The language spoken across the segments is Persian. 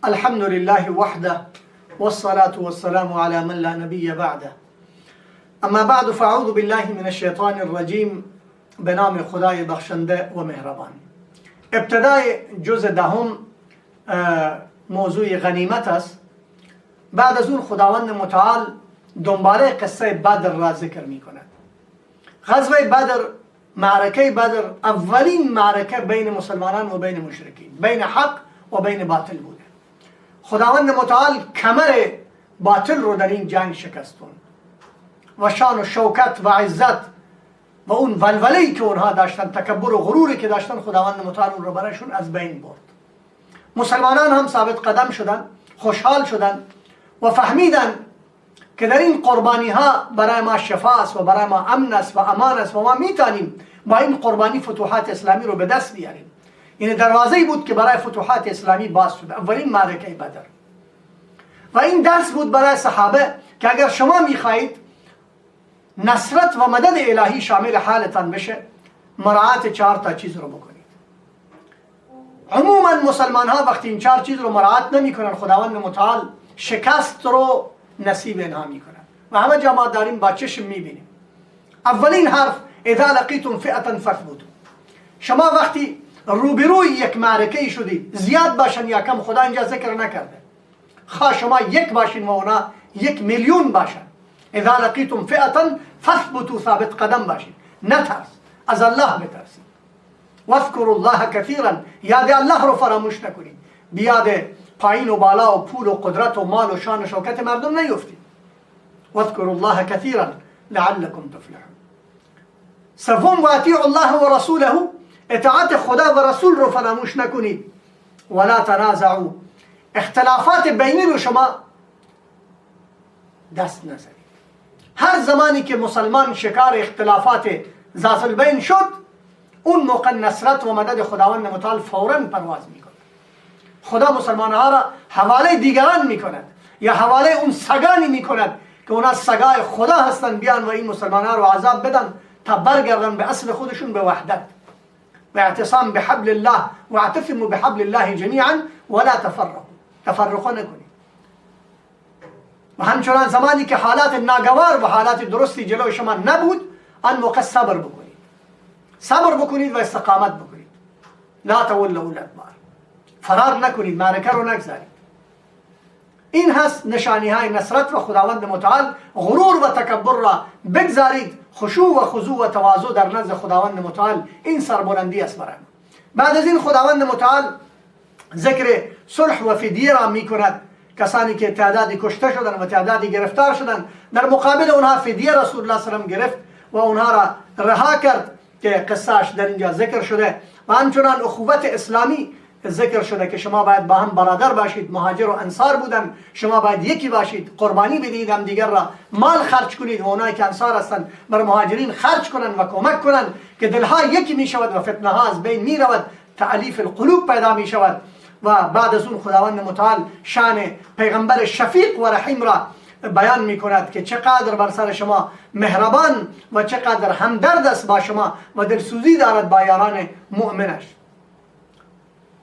الحمد لله وحده والصلاة والسلام على من لا نبي بعده. اما بعد فاعوذ بالله من الشیطان الرجیم. به نام خدای بخشنده و مهربان. ابتدای جزء دهم موضوع غنیمت است. بعد از اون خداوند متعال دنباله قصه بدر را ذکر می کند. غزوه بدر، معرکه بدر، اولین معرکه بین مسلمانان و بین مشرکین، بین حق و بین باطل بوده. خداوند متعال کمر باطل رو در این جنگ شکستون و شان و شوکت و عزت و اون ولوله‌ای که اونها داشتن، تکبر و غروری که داشتن، خداوند متعال اون رو برایشون از بین برد. مسلمانان هم ثابت قدم شدن، خوشحال شدن و فهمیدن که در این قربانی ها برای ما شفا است و برای ما امن است و امان است و ما میتونیم با این قربانی فتوحات اسلامی رو به دست بیاریم. این دروازه‌ای بود که برای فتوحات اسلامی باز شد، اولین معرکه بدر. و این درس بود برای صحابه که اگر شما میخواهید نصرت و مدد الهی شامل حالتان بشه، مراعات 4 تا چیز رو بکنید. عموما مسلمان ها وقتی این 4 چیز رو مراعات نمی کنن، خداوند متعال شکست رو نصیب اینها می کنن و همه جا ما داریم با چشم می بینیم. اولین حرف اذا لقیتم فئة فاثبتوا. شما وقتی روبروی یک معرکه شدید، زیاد باشن یا کم، خدا اینجا ذکر نکرده، خواه شما 1 باشین و اونا 1,000,000 باشن. اذا لقیتم فئة فاثبتوا، ثابت قدم باشین، نترس، از الله بترسید. واذکروا الله کثیرا، یاد الله رو فراموش نکنید. بیاد پایین و بالا و پول و قدرت و مال و شان و شوکت مردم نیفتید. واذکروا الله کثیرا لعلکم تفلحون. سوم، و اطیعوا الله و رسوله، اطاعت خدا و رسول رو فراموش نکنید. ولا تنازعوا، اختلافات بینی رو شما دست نزنید. هر زمانی که مسلمان شکار اختلافات ذات البین شد، اون موقع نصرت و مدد خداوند متعال فوراً پرواز میکنه. خدا مسلمانها را حواله دیگران میکند یا حواله اون سگانی میکند که اونا سگای خدا هستن، بیان و این مسلمانها رو عذاب بدن تا برگردن به اصل خودشون، به وحدت و اعتصام بحبل الله و اعتصموا بحبل الله جمیعا ولا تفرقوا نکنید. و همچنان زمانی که حالات ناگوار و حالات درستی جلوی شما نبود، آن موقع صبر بکنید. صبر بکنید و استقامت بکنید. لا تولوا الادبار، فرار نکنید، معرکه رو نگذارید. این هست نشانی های نصرت و خداوند متعال. غرور و تکبر را بگذارید، خشوع و خضوع و تواضع در نزد خداوند متعال، این سربلندی است برای ما. بعد از این خداوند متعال ذکر صلح و فدیه را می کند. کسانی که تعدادی کشته شدن و تعدادی گرفتار شدن، در مقابل اونها فدیه رسول الله صلی الله علیه و گرفت و اونها را رها کرد که قصهش در اینجا ذکر شده. و همچنان اخوت اسلامی ذکر شده که شما باید با هم برادر باشید. مهاجر و انصار بودن، شما باید یکی باشید، قربانی بدید هم دیگر را، مال خرج کنید و اونایی که انصار هستند بر مهاجرین خرج کنند و کمک کنند که دلها یکی می شود و فتنه ها از بین می رود، تألیف القلوب پیدا می شود. و بعد از اون خداوند متعال شان پیغمبر شفیق و رحیم را بیان می کند که چقدر بر سر شما مهربان و چقدر همدرد است با شما و دلسوزی دارد با یاران مؤمنش.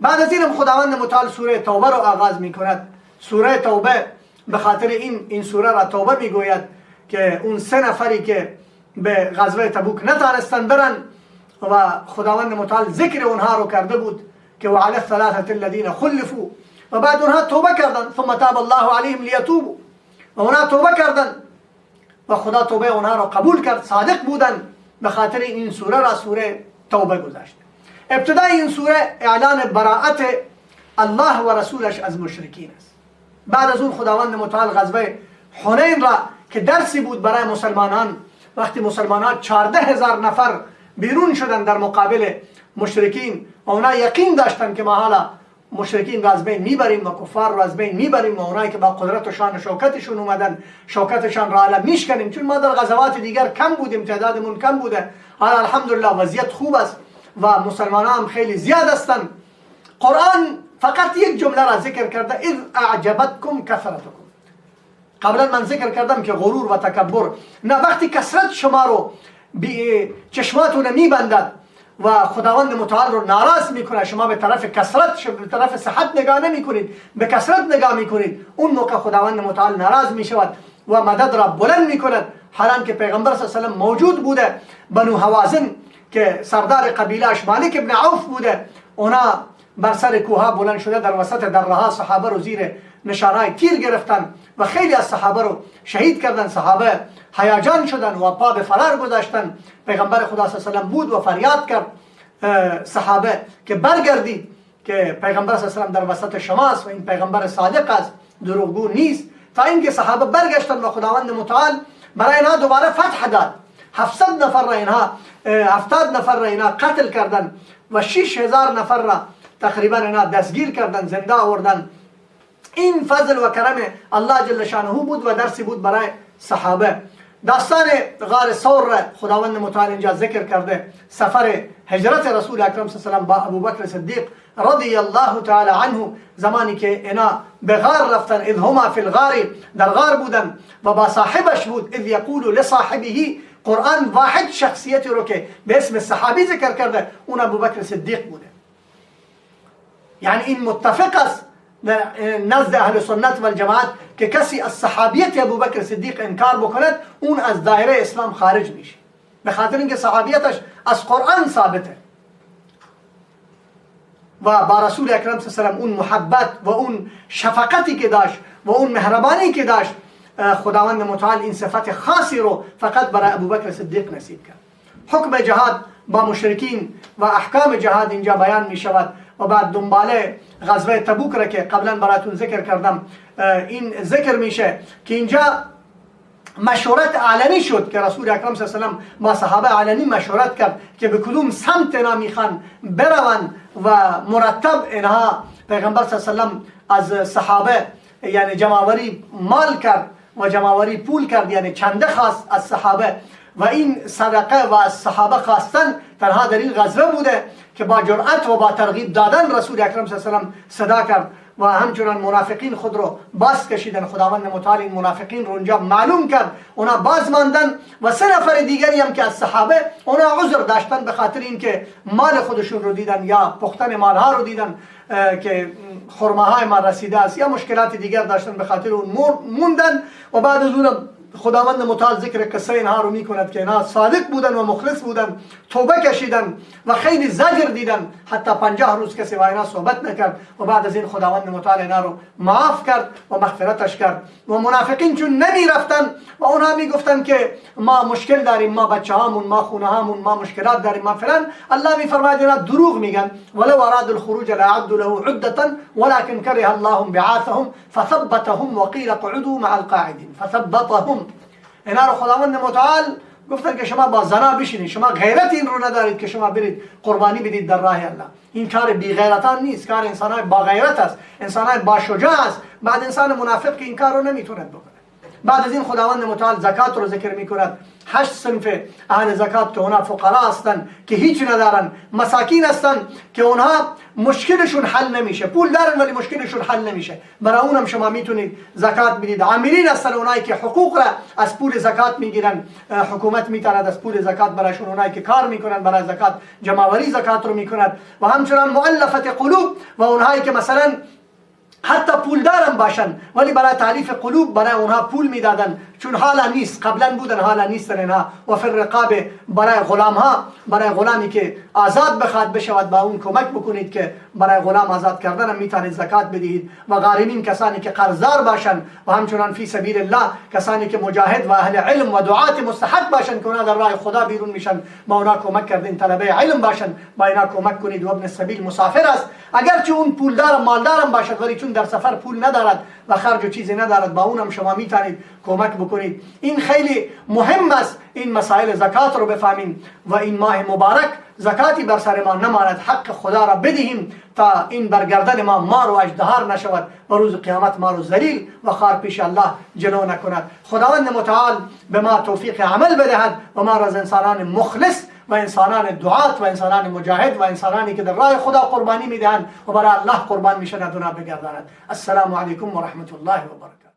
بعد از این خداوند متعال سوره توبه را آغاز می کند. سوره توبه به خاطر این سوره را توبه می گوید که اون 3 نفری که به غزوه تبوک نتانستند برن و خداوند متعال ذکر اونها رو کرده بود که وعلى الثلاثه الذين خلفوا، و بعد اونها توبه کردن. ثم تاب الله عليهم ليتوبوا، و اونها توبه کردن و خدا توبه اونها رو قبول کرد، صادق بودن. به خاطر این سوره را سوره توبه گذاشت. ابتدای این سوره اعلان براءت الله و رسولش از مشرکین است. بعد از اون خداوند متعال غزوه حنین را که درسی بود برای مسلمانان، وقتی مسلمانان 14,000 نفر بیرون شدن در مقابل مشرکین و اونا یقین داشتن که ما حالا مشرکین را از بین میبریم و کفار را از بین میبریم و اونایی که با قدرت و شان و شوکتشون اومدن شوکتشان را حالا میشکنیم، چون ما در غزوات دیگر کم بودیم، تعدادمون کم بوده. حالا الحمدلله وضعیت خوب است و مسلمانان هم خیلی زیاد هستند. قرآن فقط یک جمله را ذکر کرده، اذ اعجبتکم کثرتکم. قبلا من ذکر کردم که غرور و تکبر نه، وقتی کثرت شما رو چشماتون میبندد و خداوند متعال رو ناراض میکنه. شما به طرف کثرت، به طرف صحت نگاه نمی کنید، به کثرت نگاه میکنید. اون موقع خداوند متعال ناراض میشود و مدد را بلند میکند. حالا که پیغمبر صلی الله علیه و سلم موجود بوده، بنو هوازن که سردار قبیلهش مالک ابن عوف بوده، اونا بر سر کوها بلند شده در وسط درها صحابه رو زیر نشانهای تیر گرفتن و خیلی از صحابه رو شهید کردن. صحابه هیجان شدن و پا به فرار گذاشتن. پیغمبر خدا صلی الله علیه و سلم بود و فریاد کرد صحابه که برگردید که پیغمبر صلی الله علیه و سلم در وسط شماست و این پیغمبر صادق است، دروغگو نیست. تا اینکه صحابه برگشتن و خداوند متعال برای اینها دوباره فتح داد. 700 نفر را اینها 70 نفر را اینها قتل کردن و 6000 نفر را تقریبا اینها دستگیر کردن، زنده آوردن. این فضل و کرم الله جل شانه بود و درسی بود برای صحابه. داستان غار ثور را خداوند متعال اینجا ذکر کرده. سفر هجرت رسول اکرم صلی الله علیه و سلم با ابوبکر صدیق رضی الله تعالی عنه، زمانی که اینا به غار رفتن، اذ هما فی الغار، در غار بودن و با صاحبش بود، اذ یقول لصاحبه. قرآن واحد شخصیتی رو که به اسم صحابی ذکر کرده اون ابوبکر صدیق بوده. یعنی این متفق است نزد اهل سنت و الجماعت که کسی از صحابیت ابوبکر صدیق انکار بکند اون از دایره اسلام خارج میشه، به خاطر اینکه صحابیتش از قرآن ثابته و با رسول اکرم صلی الله علیه و اون محبت و اون شفقتی که داشت و اون مهربانی که داشت، خداوند متعال این صفت خاصی رو فقط برای ابوبکر صدیق نصیب کرد. حکم جهاد با مشرکین و احکام جهاد اینجا بیان می شود و بعد دنباله غزوه تبوک را که قبلا براتون ذکر کردم این ذکر میشه که اینجا مشورت علنی شد که رسول اکرم صلی الله علیه و سلم با صحابه علنی مشورت کرد که به کدوم سمت اینا میخوان بروند و مرتب اینها پیغمبر صلی الله علیه و سلم از صحابه یعنی جمعوری مال کرد و جمعوری پول کرد، یعنی چنده خواست از صحابه و این صدقه و از صحابه خواستن تنها در این غزوه بوده که با جرأت و با ترغیب دادن رسول اکرم صلی الله علیه و سلم صدا کرد و همچنان منافقین خود رو باز کشیدن. خداوند متعال این منافقین رو اونجا معلوم کرد، اونا باز ماندن و 3 نفر دیگری هم که از صحابه اونا عذر داشتن به خاطر اینکه مال خودشون رو دیدن یا پختن مالها رو دیدن که خرماهای ما رسیده است یا مشکلات دیگر داشتن، به خاطر اون موندن و بعد از اون خداوند متعال ذکر قصه اینها رو میکند که اینها صادق بودن و مخلص بودن، توبه کشیدن و خیلی زجر دیدن، حتی 50 روز کسی با اینا صحبت نکرد و بعد از این خداوند متعال اینا رو معاف کرد و مغفرتش کرد. و منافقین چون نمی رفتن و اونها میگفتن که ما مشکل داریم، ما بچه هامون، ما خونه هامون، ما مشکلات داریم، ما فلان، الله میفرماید اینا دروغ میگن. ولو اراد الخروج لأعدوا له عدة ولكن كره الله بعاثهم فثبتهم وقيل اقعدوا مع القاعدين فثبتهم. اینا رو خداوند متعال گفتن که شما با زنا بشینید، شما غیرت این رو ندارید که شما برید قربانی بدید در راه الله. این کار بی غیرتان نیست، کار انسانای با غیرت است، انسانای با شجاع است. بعد انسان منافق که این کار رو نمیتونه بکنه. بعد از این خداوند متعال زکات رو ذکر میکند. 8 صنف اهل زکات که اونها فقرا هستن که هیچ ندارن، مساکین هستن که اونها مشکلشون حل نمیشه، پول دارن ولی مشکلشون حل نمیشه، برای اونم شما میتونید زکات بدید. عاملین هستن اونایی که حقوق را از پول زکات میگیرن، حکومت میتواند از پول زکات برایشون، اونایی که کار میکنن برای زکات جمعوری زکات رو میکنند و همچنان مؤلفه قلوب و اونایی که مثلا حتی پول دارن باشن ولی برای تعلیف قلوب برای اونها پول میدادن چون حالا نیست، قبلا بودن حالا نیستن اینها. و فی الرقاب برای غلام ها، برای غلامی که آزاد بخواد بشود با اون کمک بکنید که برای غلام آزاد کردن هم میتونید زکات بدهید. و غارمین کسانی که قرضدار باشن و همچنان فی سبیل الله کسانی که مجاهد و اهل علم و دعات مستحق باشن که اونا در راه خدا بیرون میشن با اونا کمک کردین، طلبه علم باشن با اینا کمک کنید. و ابن السبیل مسافر است، اگرچه اون پولدار مالدارم باشد ولی چون در سفر پول ندارد و خرج و چیزی ندارد با اونم شما میتونید کمک بکنید. این خیلی مهم است این مسائل زکات رو بفهمیم و این ماه مبارک زکاتی بر سر ما نماند، حق خدا را بدهیم تا این برگردن ما مار و اژدهار نشود و روز قیامت ما رو ذلیل و خوار پیش الله جلو نکند. خداوند متعال به ما توفیق عمل بدهد و ما را از انسانان مخلص و انسانان دعات و انسانان مجاهد و انسانانی که در راه خدا قربانی میدهند و برای الله قربان میشن دنیا بگرداند. السلام علیکم و رحمت الله و برکاته.